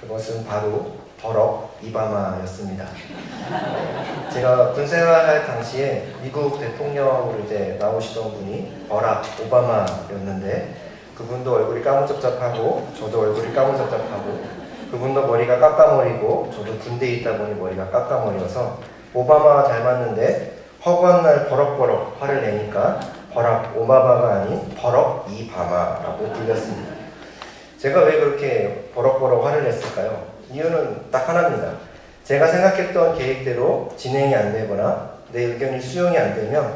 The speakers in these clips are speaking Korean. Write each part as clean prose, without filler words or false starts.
그것은 바로 버럭 오바마였습니다. 제가 군생활할 당시에 미국 대통령으로 이제 나오시던 분이 버락 오바마였는데, 그분도 얼굴이 까무잡잡하고 저도 얼굴이 까무잡잡하고, 그분도 머리가 까까머리고 저도 군대에 있다 보니 머리가 까까머리여서 오바마와 닮았는데 허구한 날 버럭버럭 화를 내니까 버락 오바마가 아닌 버럭 이바마라고 불렸습니다. 제가 왜 그렇게 버럭버럭 화를 냈을까요? 이유는 딱 하나입니다. 제가 생각했던 계획대로 진행이 안 되거나 내 의견이 수용이 안 되면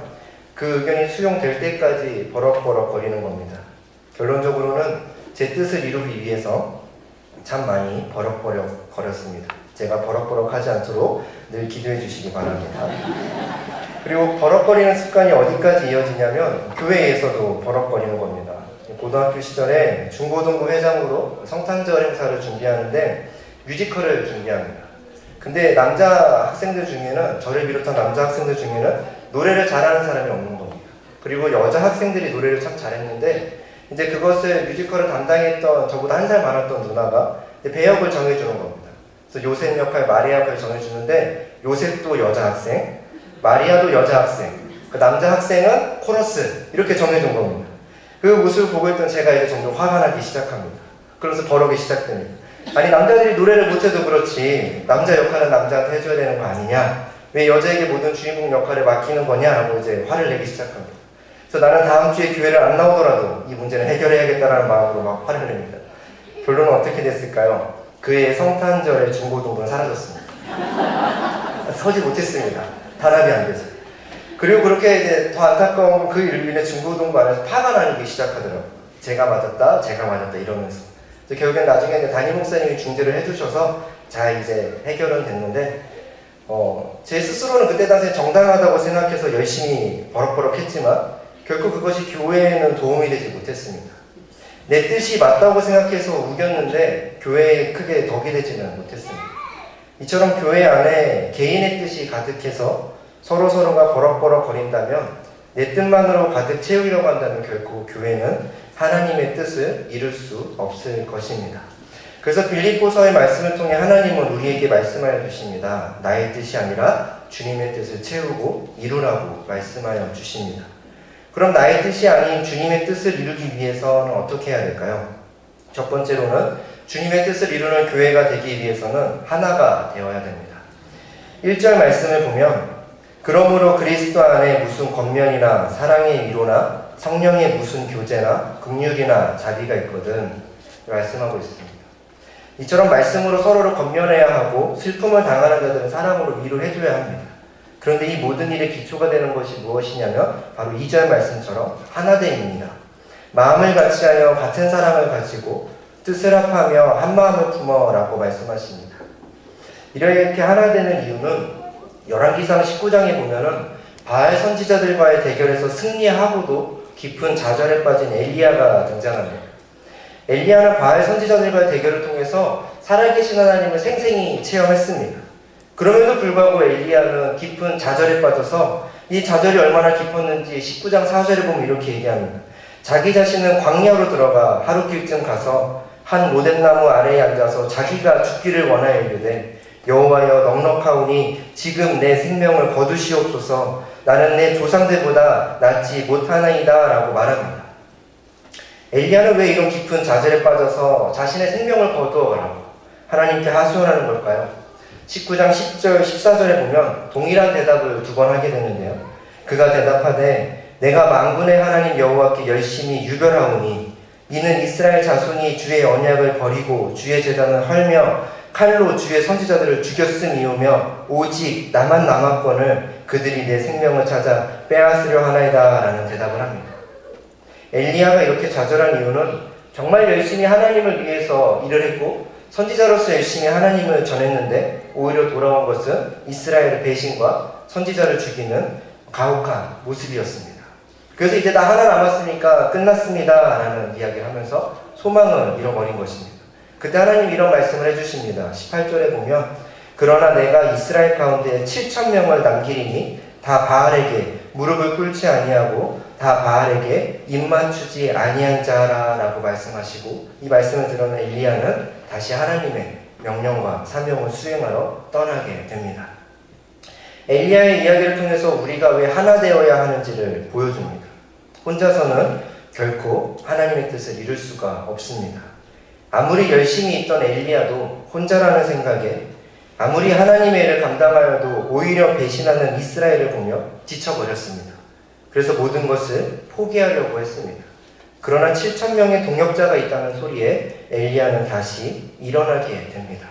그 의견이 수용될 때까지 버럭버럭 거리는 겁니다. 결론적으로는 제 뜻을 이루기 위해서 참 많이 버럭버럭 거렸습니다. 제가 버럭버럭 하지 않도록 늘 기도해 주시기 바랍니다. 그리고 버럭거리는 습관이 어디까지 이어지냐면 교회에서도 버럭거리는 겁니다. 고등학교 시절에 중고등부 회장으로 성탄절 행사를 준비하는데 뮤지컬을 준비합니다. 근데 남자 학생들 중에는, 저를 비롯한 남자 학생들 중에는 노래를 잘하는 사람이 없는 겁니다. 그리고 여자 학생들이 노래를 참 잘했는데 이제 그것을 뮤지컬을 담당했던 저보다 한 살 많았던 누나가 배역을 정해주는 겁니다. 그래서 요셉 역할, 마리아 역할을 정해주는데 요셉도 여자 학생, 마리아도 여자 학생, 그 남자 학생은 코러스, 이렇게 정해준 겁니다. 그 모습을 보고 있던 제가 이제 점점 화가 나기 시작합니다. 그러면서 버럭이 시작됩니다. 아니, 남자들이 노래를 못해도 그렇지 남자 역할은 남자한테 해줘야 되는 거 아니냐, 왜 여자에게 모든 주인공 역할을 맡기는 거냐라고 이제 화를 내기 시작합니다. 그래서 나는 다음 주에 교회를 안 나오더라도 이 문제는 해결해야겠다라는 마음으로 막 화를 냅니다. 결론은 어떻게 됐을까요? 그의 성탄절의 중고등부는 사라졌습니다. 서지 못했습니다. 단합이 안 돼서. 그리고 그렇게 이제 더 안타까운 건 그 일로 인해 중고등부 안에서 파가 나기 시작하더라고요. 제가 맞았다 이러면서. 결국엔 나중에 이제 담임 목사님이 중재를 해주셔서 잘 이제 해결은 됐는데, 제 스스로는 그때 당시에 정당하다고 생각해서 열심히 버럭버럭 했지만 결코 그것이 교회에는 도움이 되지 못했습니다. 내 뜻이 맞다고 생각해서 우겼는데 교회에 크게 덕이 되지는 못했습니다. 이처럼 교회 안에 개인의 뜻이 가득해서 서로서로가 버럭버럭 거린다면, 내 뜻만으로 가득 채우려고 한다면 결코 교회는 하나님의 뜻을 이룰 수 없을 것입니다. 그래서 빌립보서의 말씀을 통해 하나님은 우리에게 말씀하여 주십니다. 나의 뜻이 아니라 주님의 뜻을 채우고 이루라고 말씀하여 주십니다. 그럼 나의 뜻이 아닌 주님의 뜻을 이루기 위해서는 어떻게 해야 될까요? 첫 번째로는 주님의 뜻을 이루는 교회가 되기 위해서는 하나가 되어야 됩니다. 1절 말씀을 보면, 그러므로 그리스도 안에 무슨 권면이나 사랑의 위로나 성령의 무슨 교제나 긍휼이나 자비가 있거든 말씀하고 있습니다. 이처럼 말씀으로 서로를 권면해야 하고 슬픔을 당하는 자들은 사랑으로 위로해줘야 합니다. 그런데 이 모든 일의 기초가 되는 것이 무엇이냐면 바로 2절 말씀처럼 하나됨입니다. 마음을 같이하여 같은 사랑을 가지고 뜻을 합하며 한 마음을 품어라고 말씀하십니다. 이렇게 하나 되는 이유는 열왕기상 19장에 보면은 바알 선지자들과의 대결에서 승리하고도 깊은 좌절에 빠진 엘리야가 등장합니다. 엘리야는 바알 선지자들과의 대결을 통해서 살아계신 하나님을 생생히 체험했습니다. 그럼에도 불구하고 엘리야는 깊은 좌절에 빠져서 이 좌절이 얼마나 깊었는지 19장 4절에 보면 이렇게 얘기합니다. 자기 자신은 광야로 들어가 하루길쯤 가서 한 로뎀나무 아래에 앉아서 자기가 죽기를 원하여 이르되, 여호와여 넉넉하오니 지금 내 생명을 거두시옵소서. 나는 내 조상들보다 낫지 못하나이다 라고 말합니다. 엘리야는 왜 이런 깊은 좌절에 빠져서 자신의 생명을 거두어가라고 하나님께 하소연하는 걸까요? 19장 10절 14절에 보면 동일한 대답을 두 번 하게 되는데요. 그가 대답하되, 내가 만군의 하나님 여호와께 열심히 유별하오니 이는 이스라엘 자손이 주의 언약을 버리고 주의 제단을 헐며 칼로 주의 선지자들을 죽였음이오며 오직 나만 남았거늘 그들이 내 생명을 찾아 빼앗으려 하나이다 라는 대답을 합니다. 엘리야가 이렇게 좌절한 이유는 정말 열심히 하나님을 위해서 일을 했고 선지자로서 열심히 하나님을 전했는데 오히려 돌아온 것은 이스라엘의 배신과 선지자를 죽이는 가혹한 모습이었습니다. 그래서 이제 나 하나 남았으니까 끝났습니다 라는 이야기를 하면서 소망을 잃어버린 것입니다. 그때 하나님이 이런 말씀을 해주십니다. 18절에 보면, 그러나 내가 이스라엘 가운데 7,000명을 남기리니 다 바알에게 무릎을 꿇지 아니하고 다 바알에게 입 맞추지 아니한 자라 라고 말씀하시고, 이 말씀을 들은 엘리야는 다시 하나님의 명령과 사명을 수행하러 떠나게 됩니다. 엘리야의 이야기를 통해서 우리가 왜 하나 되어야 하는지를 보여줍니다. 혼자서는 결코 하나님의 뜻을 이룰 수가 없습니다. 아무리 열심히 있던 엘리야도 혼자라는 생각에 아무리 하나님의 일을 감당하여도 오히려 배신하는 이스라엘을 보며 지쳐버렸습니다. 그래서 모든 것을 포기하려고 했습니다. 그러나 7,000명의 동역자가 있다는 소리에 엘리야는 다시 일어나게 됩니다.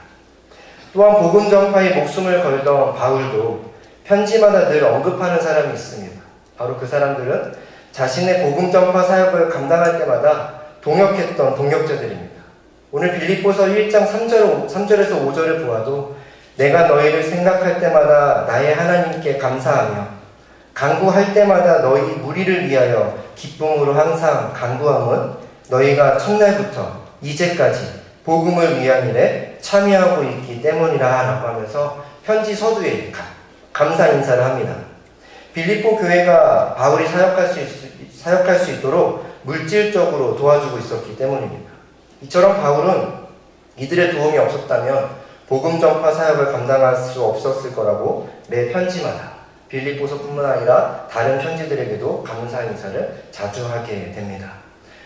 또한 복음 전파에 목숨을 걸던 바울도 편지마다 늘 언급하는 사람이 있습니다. 바로 그 사람들은 자신의 복음 전파 사역을 감당할 때마다 동역했던 동역자들입니다. 오늘 빌립보서 1장 3절에서 5절을 보아도 내가 너희를 생각할 때마다 나의 하나님께 감사하며 간구할 때마다 너희 무리를 위하여 기쁨으로 항상 간구함은 너희가 첫날부터 이제까지 복음을 위한 일에 참여하고 있기 때문이라 라고 하면서 편지 서두에 감사 인사를 합니다. 빌립보 교회가 바울이 사역할 수 있도록 물질적으로 도와주고 있었기 때문입니다. 이처럼 바울은 이들의 도움이 없었다면 복음 전파 사역을 감당할 수 없었을 거라고 매 편지마다 빌립보서뿐만 아니라 다른 편지들에게도 감사 인사를 자주 하게 됩니다.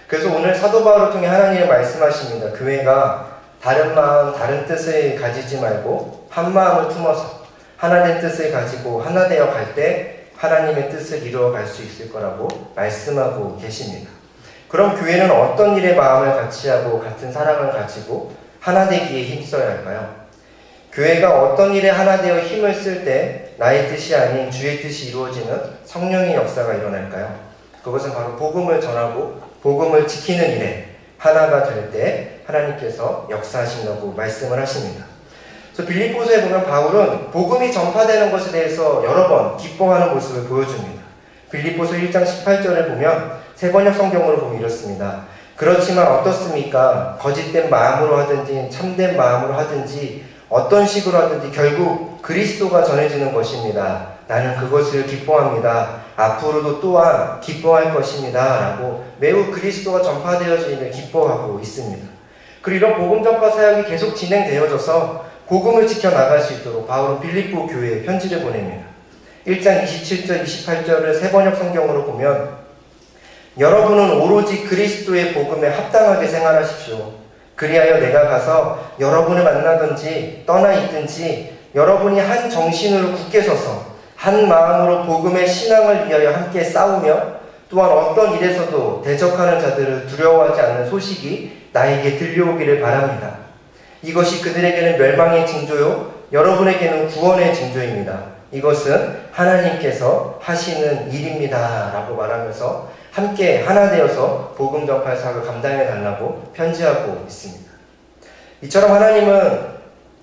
그래서 오늘 사도 바울을 통해 하나님이 말씀하십니다. 교회가 다른 마음, 다른 뜻을 가지지 말고 한 마음을 품어서 하나된 뜻을 가지고 하나 되어 갈 때 하나님의 뜻을 이루어 갈 수 있을 거라고 말씀하고 계십니다. 그럼 교회는 어떤 일에 마음을 같이 하고 같은 사랑을 가지고 하나 되기에 힘써야 할까요? 교회가 어떤 일에 하나 되어 힘을 쓸 때 나의 뜻이 아닌 주의 뜻이 이루어지는 성령의 역사가 일어날까요? 그것은 바로 복음을 전하고 복음을 지키는 일에 하나가 될 때 하나님께서 역사하신다고 말씀을 하십니다. 그래서 빌립보서에 보면 바울은 복음이 전파되는 것에 대해서 여러 번 기뻐하는 모습을 보여줍니다. 빌립보서 1장 18절을 보면 세번역 성경으로 보면 이렇습니다. 그렇지만 어떻습니까? 거짓된 마음으로 하든지 참된 마음으로 하든지 어떤 식으로 하든지 결국 그리스도가 전해지는 것입니다. 나는 그것을 기뻐합니다. 앞으로도 또한 기뻐할 것입니다. 라고 매우 그리스도가 전파되어지는 기뻐하고 있습니다. 그리고 이런 복음 전파 사역이 계속 진행되어져서 복음을 지켜나갈 수 있도록 바울은 빌립보 교회에 편지를 보냅니다. 1장 27절, 28절을 세번역 성경으로 보면 여러분은 오로지 그리스도의 복음에 합당하게 생활하십시오. 그리하여 내가 가서 여러분을 만나든지 떠나 있든지 여러분이 한 정신으로 굳게 서서 한 마음으로 복음의 신앙을 위하여 함께 싸우며 또한 어떤 일에서도 대적하는 자들을 두려워하지 않는 소식이 나에게 들려오기를 바랍니다. 이것이 그들에게는 멸망의 징조요 여러분에게는 구원의 징조입니다. 이것은 하나님께서 하시는 일입니다. 라고 말하면서 함께 하나 되어서 복음 전파 사역을 감당해 달라고 편지하고 있습니다. 이처럼 하나님은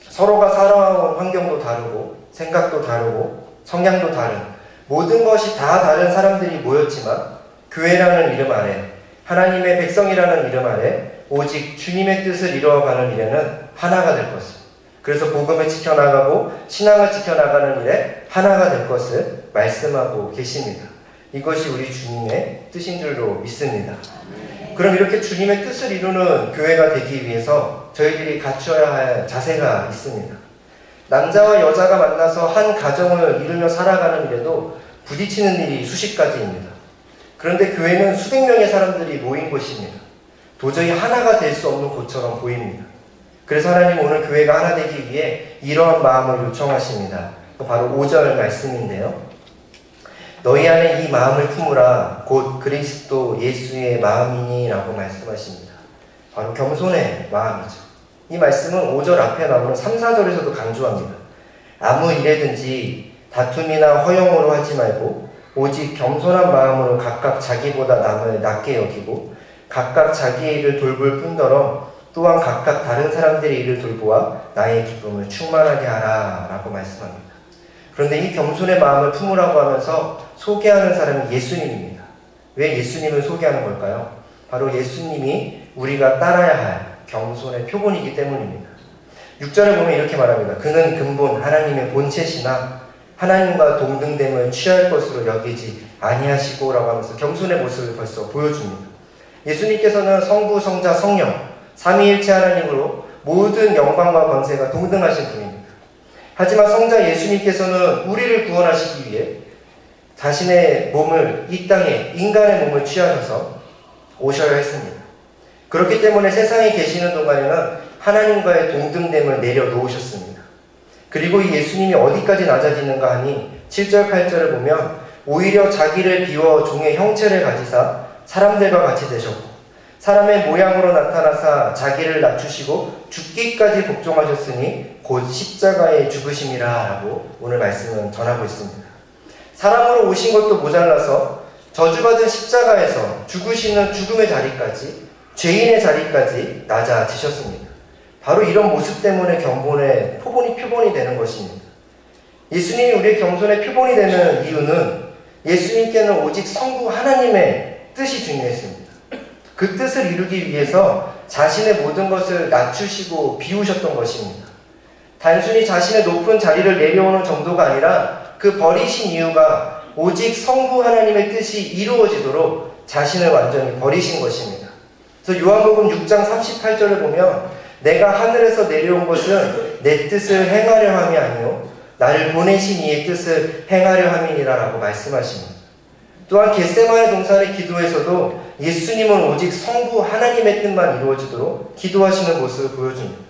서로가 살아온 환경도 다르고 생각도 다르고 성향도 다른 모든 것이 다 다른 사람들이 모였지만 교회라는 이름 아래 하나님의 백성이라는 이름 아래 오직 주님의 뜻을 이루어가는 일에는 하나가 될 것을 그래서 복음을 지켜나가고 신앙을 지켜나가는 일에 하나가 될 것을 말씀하고 계십니다. 이것이 우리 주님의 뜻인 줄로 믿습니다. 그럼 이렇게 주님의 뜻을 이루는 교회가 되기 위해서 저희들이 갖춰야 할 자세가 있습니다. 남자와 여자가 만나서 한 가정을 이루며 살아가는 일에도 부딪히는 일이 수십 가지입니다. 그런데 교회는 수백 명의 사람들이 모인 곳입니다. 도저히 하나가 될 수 없는 곳처럼 보입니다. 그래서 하나님 오늘 교회가 하나 되기 위해 이러한 마음을 요청하십니다. 바로 5절 말씀인데요. 너희 안에 이 마음을 품으라 곧 그리스도 예수의 마음이니 라고 말씀하십니다. 바로 겸손의 마음이죠. 이 말씀은 5절 앞에 나오는 3, 4절에서도 강조합니다. 아무 일에든지 다툼이나 허영으로 하지 말고 오직 겸손한 마음으로 각각 자기보다 남을 낮게 여기고 각각 자기의 일을 돌볼 뿐더러 또한 각각 다른 사람들의 일을 돌보아 나의 기쁨을 충만하게 하라 라고 말씀합니다. 그런데 이 겸손의 마음을 품으라고 하면서 소개하는 사람이 예수님입니다. 왜 예수님을 소개하는 걸까요? 바로 예수님이 우리가 따라야 할 겸손의 표본이기 때문입니다. 6절에 보면 이렇게 말합니다. 그는 근본 하나님의 본체시나 하나님과 동등됨을 취할 것으로 여기지 아니하시고 라고 하면서 겸손의 모습을 벌써 보여줍니다. 예수님께서는 성부, 성자, 성령 삼위일체 하나님으로 모든 영광과 권세가 동등하신 분입니다. 하지만 성자 예수님께서는 우리를 구원하시기 위해 자신의 몸을, 이 땅에 인간의 몸을 취하셔서 오셔야 했습니다. 그렇기 때문에 세상에 계시는 동안에는 하나님과의 동등됨을 내려놓으셨습니다. 그리고 이 예수님이 어디까지 낮아지는가 하니 7절 8절을 보면 오히려 자기를 비워 종의 형체를 가지사 사람들과 같이 되셨고 사람의 모양으로 나타나사 자기를 낮추시고 죽기까지 복종하셨으니 곧 십자가에 죽으심이라 라고 오늘 말씀은 전하고 있습니다. 사람으로 오신 것도 모자라서 저주받은 십자가에서 죽으시는 죽음의 자리까지, 죄인의 자리까지 낮아지셨습니다. 바로 이런 모습 때문에 겸손의 표본이 되는 것입니다. 예수님이 우리의 겸손의 표본이 되는 이유는 예수님께는 오직 성부 하나님의 뜻이 중요했습니다. 그 뜻을 이루기 위해서 자신의 모든 것을 낮추시고 비우셨던 것입니다. 단순히 자신의 높은 자리를 내려오는 정도가 아니라 그 버리신 이유가 오직 성부 하나님의 뜻이 이루어지도록 자신을 완전히 버리신 것입니다. 그래서 요한복음 6장 38절을 보면 내가 하늘에서 내려온 것은 내 뜻을 행하려 함이 아니요 나를 보내신 이의 뜻을 행하려 함이니라 라고 말씀하십니다. 또한 겟세마네 동산의 기도에서도 예수님은 오직 성부 하나님의 뜻만 이루어지도록 기도하시는 모습을 보여줍니다.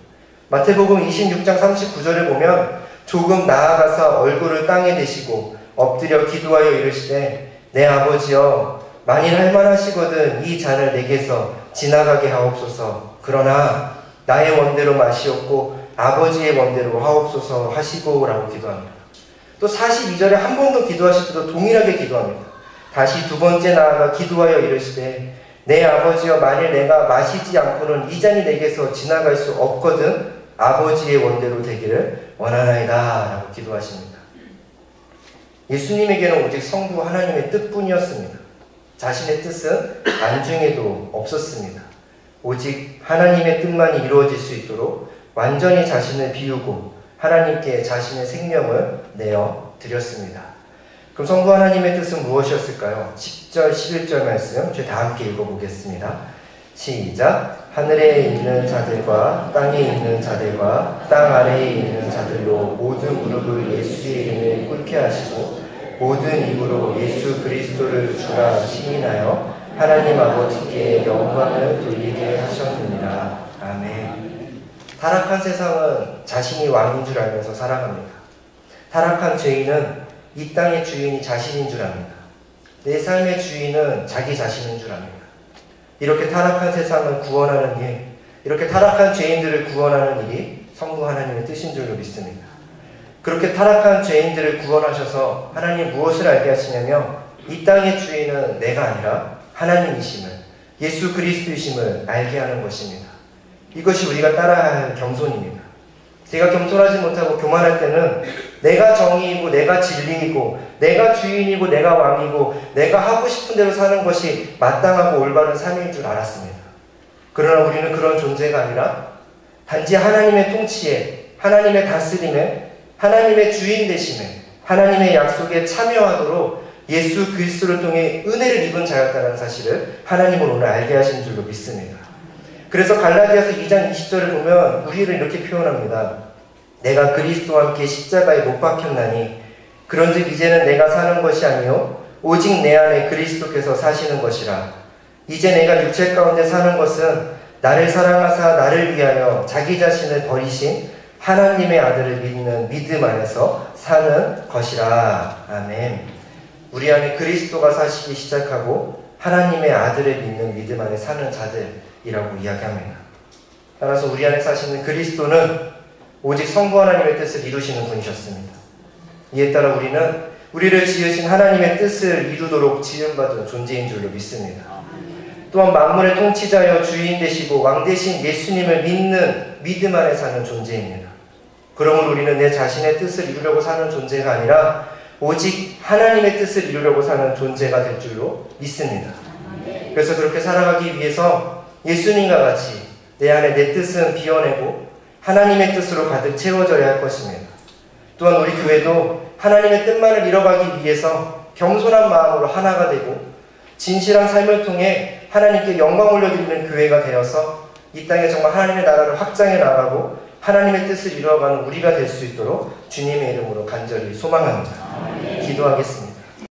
마태복음 26장 39절을 보면 조금 나아가서 얼굴을 땅에 대시고 엎드려 기도하여 이르시되 내 아버지여 만일 할만하시거든 이 잔을 내게서 지나가게 하옵소서. 그러나 나의 원대로 마시옵고 아버지의 원대로 하옵소서 하시고 라고 기도합니다. 또 42절에 한 번 더 기도하실 때도 동일하게 기도합니다. 다시 두 번째 나아가 기도하여 이르시되 내 아버지여 만일 내가 마시지 않고는 이 잔이 내게서 지나갈 수 없거든 아버지의 원대로 되기를 원하나이다 라고 기도하십니다. 예수님에게는 오직 성부 하나님의 뜻뿐이었습니다. 자신의 뜻은 안중에도 없었습니다. 오직 하나님의 뜻만이 이루어질 수 있도록 완전히 자신을 비우고 하나님께 자신의 생명을 내어 드렸습니다. 그럼 성부 하나님의 뜻은 무엇이었을까요? 10절, 11절 말씀 저희 다 함께 읽어보겠습니다. 시작! 하늘에 있는 자들과 땅에 있는 자들과 땅 아래에 있는 자들로 모든 무릎을 예수의 이름에 꿇게 하시고 모든 입으로 예수 그리스도를 주라 시인하여 하나님 아버지께 영광을 돌리게 하셨느니라. 아멘. 타락한 세상은 자신이 왕인 줄 알면서 살아갑니다. 타락한 죄인은 이 땅의 주인이 자신인 줄 압니다. 내 삶의 주인은 자기 자신인 줄 압니다. 이렇게 타락한 세상을 구원하는 일, 이렇게 타락한 죄인들을 구원하는 일이 성부 하나님의 뜻인 줄로 믿습니다. 그렇게 타락한 죄인들을 구원하셔서 하나님 무엇을 알게 하시냐면 이 땅의 주인은 내가 아니라 하나님이심을, 예수 그리스도이심을 알게 하는 것입니다. 이것이 우리가 따라야 할 겸손입니다. 제가 겸손하지 못하고 교만할 때는 내가 정의이고 내가 진리이고 내가 주인이고 내가 왕이고 내가 하고 싶은 대로 사는 것이 마땅하고 올바른 삶인 줄 알았습니다. 그러나 우리는 그런 존재가 아니라 단지 하나님의 통치에, 하나님의 다스림에, 하나님의 주인 되심에, 하나님의 약속에 참여하도록 예수 그리스도를 통해 은혜를 입은 자였다는 사실을 하나님은 오늘 알게 하신 줄로 믿습니다. 그래서 갈라디아서 2장 20절을 보면 우리를 이렇게 표현합니다. 내가 그리스도와 함께 십자가에 못 박혔나니 그런즉 이제는 내가 사는 것이 아니요 오직 내 안에 그리스도께서 사시는 것이라. 이제 내가 육체 가운데 사는 것은 나를 사랑하사 나를 위하여 자기 자신을 버리신 하나님의 아들을 믿는 믿음 안에서 사는 것이라. 아멘. 우리 안에 그리스도가 사시기 시작하고 하나님의 아들을 믿는 믿음 안에 사는 자들이라고 이야기합니다. 따라서 우리 안에 사시는 그리스도는 오직 성부 하나님의 뜻을 이루시는 분이셨습니다. 이에 따라 우리는 우리를 지으신 하나님의 뜻을 이루도록 지음받은 존재인 줄로 믿습니다. 또한 만물의 통치자여 주인 되시고 왕 되신 예수님을 믿는 믿음 안에 사는 존재입니다. 그러므로 우리는 내 자신의 뜻을 이루려고 사는 존재가 아니라 오직 하나님의 뜻을 이루려고 사는 존재가 될 줄로 믿습니다. 그래서 그렇게 살아가기 위해서 예수님과 같이 내 안에 내 뜻은 비워내고 하나님의 뜻으로 가득 채워져야 할 것입니다. 또한 우리 교회도 하나님의 뜻만을 이뤄가기 위해서 겸손한 마음으로 하나가 되고 진실한 삶을 통해 하나님께 영광 올려드리는 교회가 되어서 이 땅에 정말 하나님의 나라를 확장해 나가고 하나님의 뜻을 이루어가는 우리가 될 수 있도록 주님의 이름으로 간절히 소망합니다. 기도하겠습니다.